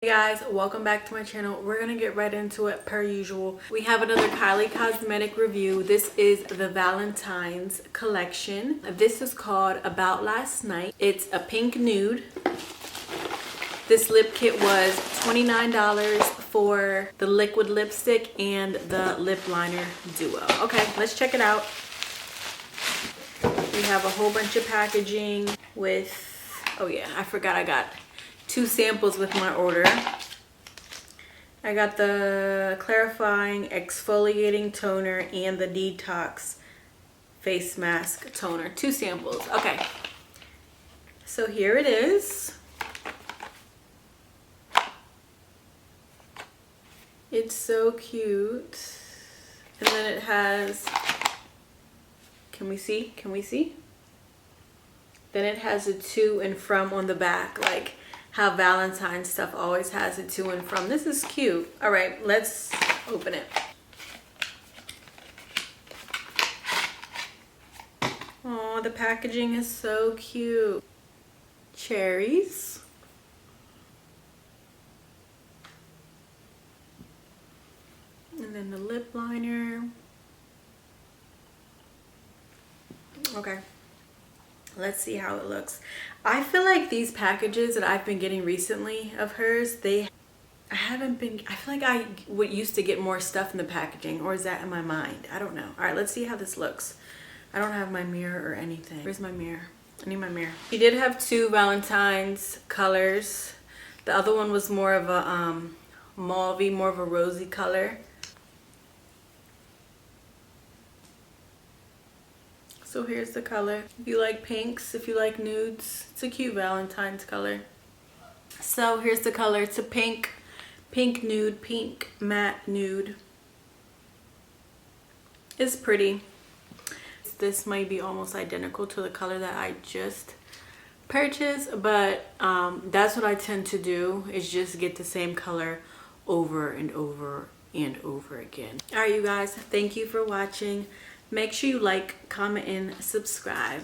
Hey guys, welcome back to my channel. We're gonna get right into it per usual. We have another Kylie cosmetic review. This is the Valentine's collection. This is called About Last Night. It's a pink nude. This lip kit was $29 for the liquid lipstick and the lip liner duo. Okay, let's check it out. We have a whole bunch of packaging with, oh yeah, I forgot I got 2 samples with my order. I got the clarifying exfoliating toner and the detox face mask toner. 2 samples. Okay. So here it is. It's so cute. And then it has, can we see? Can we see? Then it has a to and from on the back, like how Valentine stuff always has a to and from. This is cute. All right, let's open it. Oh, the packaging is so cute. Cherries. And then the lip liner. Okay. Let's see how it looks. I feel like these packages that I've been getting recently of hers, I feel like I used to get more stuff in the packaging, or is that in my mind? I don't know. All right, let's see how this looks. I don't have my mirror or anything. Where's my mirror? I need my mirror. She did have 2 Valentine's colors. The other one was more of a mauvey, more of a rosy color. So here's the color. If you like pinks, if you like nudes, it's a cute Valentine's color. So here's the color. It's a pink nude, pink matte nude. It's pretty. This might be almost identical to the color that I just purchased, but that's what I tend to do, is just get the same color over and over and over again. All right, you guys, thank you for watching. Make sure you like, comment, and subscribe.